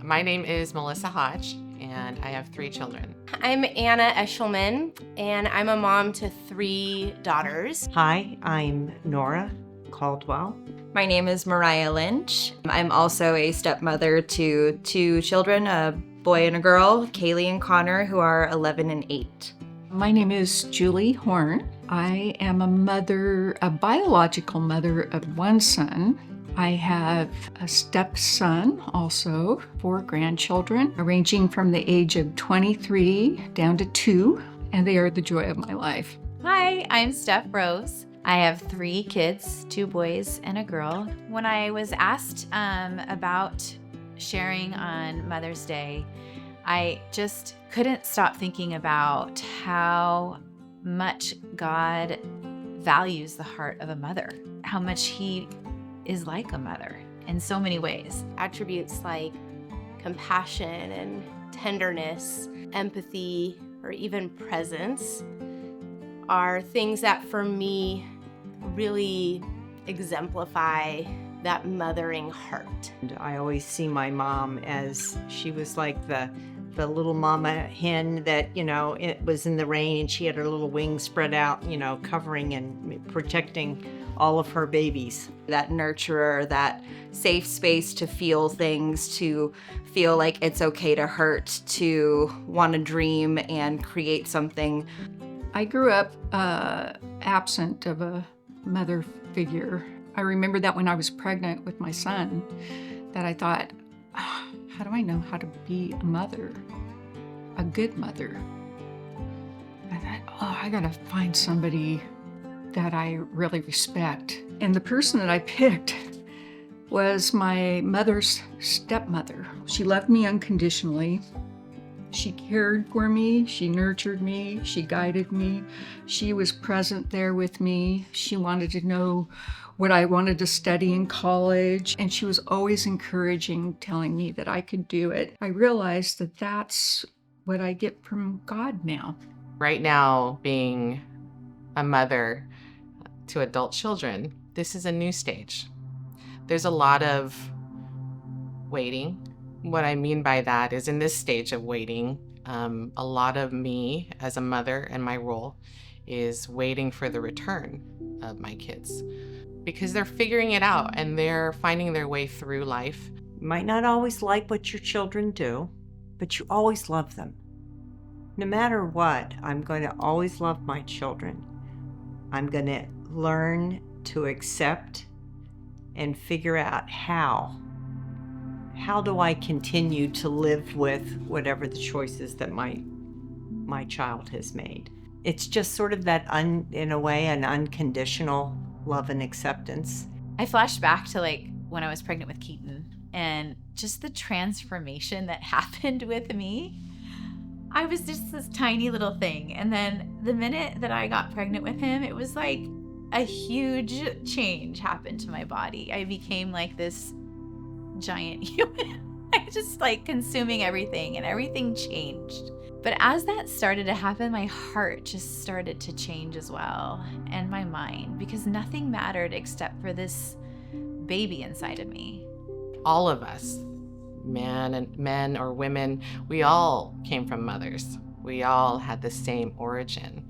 My name is Melissa Hodge, and I have 3 children. I'm Anna Eshelman, and I'm a mom to 3 daughters. Hi, I'm Nora Caldwell. My name is Mariah Lynch. I'm also a stepmother to 2 children, a boy and a girl, Kaylee and Connor, who are 11 and 8. My name is Julie Horn. I am a biological mother of 1 son. I have a stepson, also 4 grandchildren, ranging from the age of 23 down to 2, and they are the joy of my life. Hi, I'm Steph Rose. I have 3 kids, 2 boys and a girl. When I was asked about sharing on Mother's Day, I just couldn't stop thinking about how much God values the heart of a mother, how much He is like a mother in so many ways. Attributes like compassion and tenderness, empathy, or even presence are things that for me really exemplify that mothering heart. And I always see my mom as she was like the little mama hen that, it was in the rain and she had her little wings spread out, covering and protecting all of her babies. That nurturer, that safe space to feel things, to feel like it's okay to hurt, to want to dream and create something. I grew up absent of a mother figure. I remember that when I was pregnant with my son, that I thought, how do I know how to be a mother, a good mother? I thought, I gotta find somebody that I really respect. And the person that I picked was my mother's stepmother. She loved me unconditionally. She cared for me, she nurtured me, she guided me. She was present there with me. She wanted to know what I wanted to study in college, and she was always encouraging, telling me that I could do it. I realized that that's what I get from God now. Right now, being a mother to adult children, this is a new stage. There's a lot of waiting. What I mean by that is in this stage of waiting, a lot of me as a mother and my role is waiting for the return of my kids because they're figuring it out and they're finding their way through life. You might not always like what your children do, but you always love them. No matter what, I'm going to always love my children. I'm going to learn to accept and figure out how do I continue to live with whatever the choices that my child has made. It's just sort of that, in a way, an unconditional love and acceptance. I flashed back to when I was pregnant with Keaton and just the transformation that happened with me. I was just this tiny little thing. And then the minute that I got pregnant with him, it was like a huge change happened to my body. I became like this giant human. I just consuming everything, and everything changed. But as that started to happen, my heart just started to change as well, and my mind, because nothing mattered except for this baby inside of me. All of us, men or women, we all came from mothers. We all had the same origin,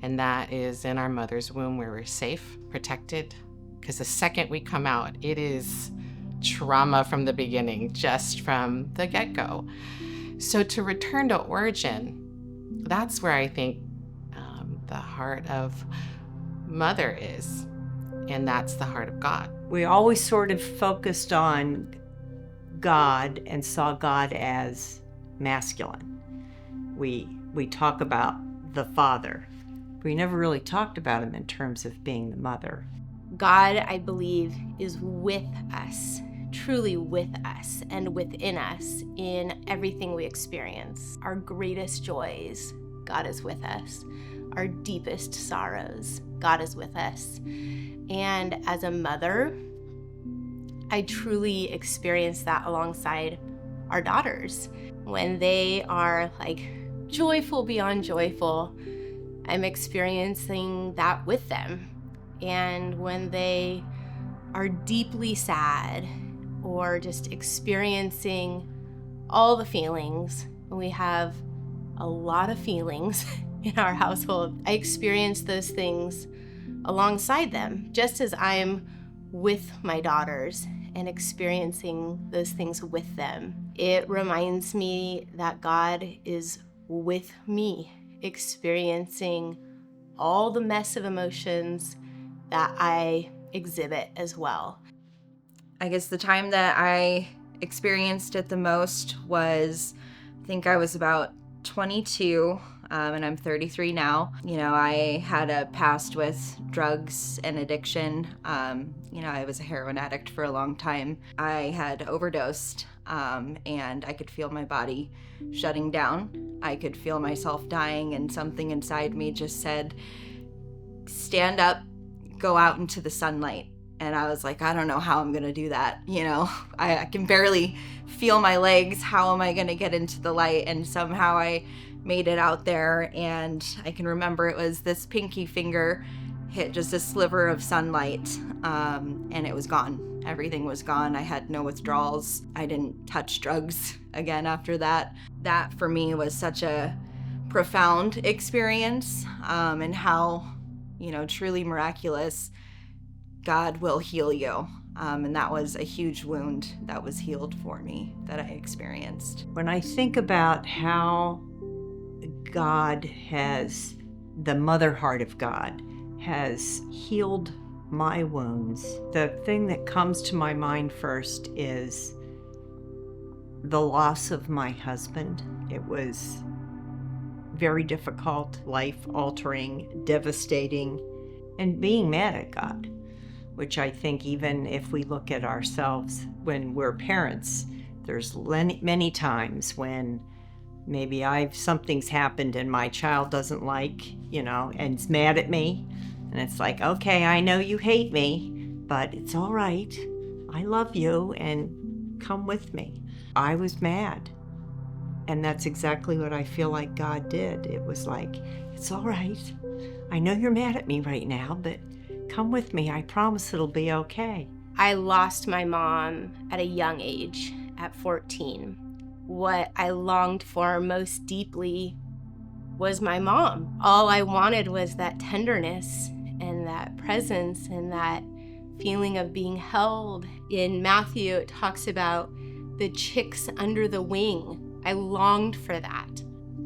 and that is in our mother's womb where we're safe, protected, because the second we come out, it is trauma from the beginning, just from the get-go. So to return to origin, that's where I think the heart of mother is, and that's the heart of God. We always sort of focused on God and saw God as masculine. We talk about the father. We never really talked about him in terms of being the mother. God, I believe, is with us, truly with us and within us in everything we experience. Our greatest joys, God is with us. Our deepest sorrows, God is with us. And as a mother, I truly experience that alongside our daughters. When they are joyful beyond joyful, I'm experiencing that with them. And when they are deeply sad or just experiencing all the feelings. We have a lot of feelings in our household. I experience those things alongside them, just as I'm with my daughters and experiencing those things with them. It reminds me that God is with me, experiencing all the mess of emotions that I exhibit as well. I guess the time that I experienced it the most was, I think I was about 22, and I'm 33 now. I had a past with drugs and addiction. I was a heroin addict for a long time. I had overdosed, and I could feel my body shutting down. I could feel myself dying, and something inside me just said, stand up, go out into the sunlight. And I was like, I don't know how I'm gonna do that. I can barely feel my legs. How am I gonna get into the light? And somehow I made it out there, and I can remember it was this pinky finger hit just a sliver of sunlight, and it was gone. Everything was gone. I had no withdrawals. I didn't touch drugs again after that. That for me was such a profound experience, and how, truly miraculous God will heal you. And that was a huge wound that was healed for me that I experienced. When I think about how God has, the mother heart of God has healed my wounds, the thing that comes to my mind first is the loss of my husband. It was very difficult, life-altering, devastating, and being mad at God, which I think even if we look at ourselves when we're parents, there's many times when maybe something's happened and my child doesn't like, and is mad at me. And it's like, okay, I know you hate me, but it's all right. I love you, and come with me. I was mad. And that's exactly what I feel like God did. It was like, it's all right. I know you're mad at me right now, but come with me. I promise it'll be okay. I lost my mom at a young age, at 14. What I longed for most deeply was my mom. All I wanted was that tenderness and that presence and that feeling of being held. In Matthew, it talks about the chicks under the wing. I longed for that.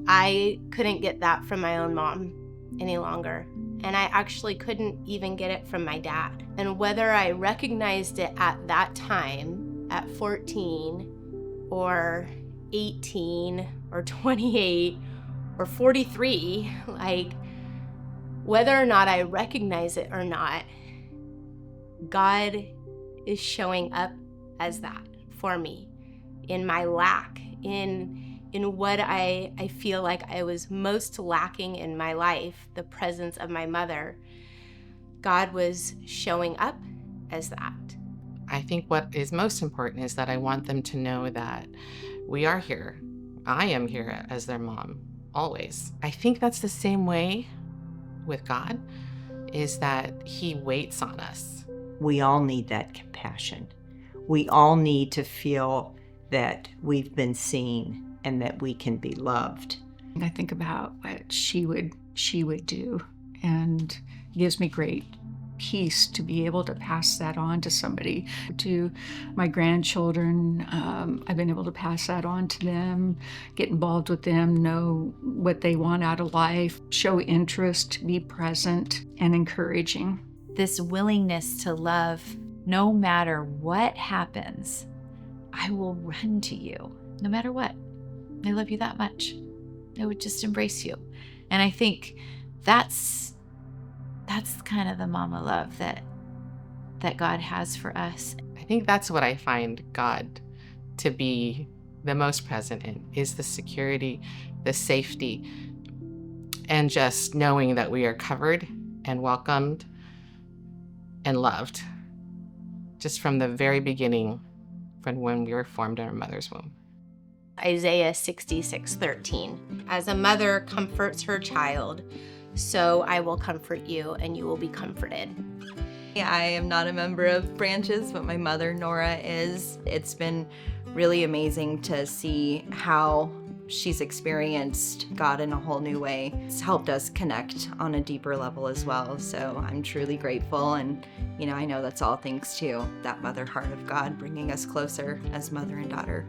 I couldn't get that from my own mom any longer. And I actually couldn't even get it from my dad. And whether I recognized it at that time, at 14, or 18, or 28, or 43, whether or not I recognize it or not, God is showing up as that for me, in my lack, in what I feel like I was most lacking in my life, the presence of my mother. God was showing up as that. I think what is most important is that I want them to know that we are here. I am here as their mom, always. I think that's the same way with God, is that He waits on us. We all need that compassion. We all need to feel that we've been seen and that we can be loved. I think about what she would do, and it gives me great peace to be able to pass that on to somebody. To my grandchildren, I've been able to pass that on to them, get involved with them, know what they want out of life, show interest, be present and encouraging. This willingness to love, no matter what happens, I will run to you, no matter what. I love you that much. I would just embrace you. And I think that's kind of the mama love that God has for us. I think that's what I find God to be the most present in, is the security, the safety, and just knowing that we are covered and welcomed and loved, just from the very beginning, from when we were formed in our mother's womb. Isaiah 66:13. As a mother comforts her child, so I will comfort you and you will be comforted. I am not a member of Branches, but my mother, Nora, is. It's been really amazing to see how she's experienced God in a whole new way. It's helped us connect on a deeper level as well. So I'm truly grateful. And, I know that's all thanks to that mother heart of God bringing us closer as mother and daughter.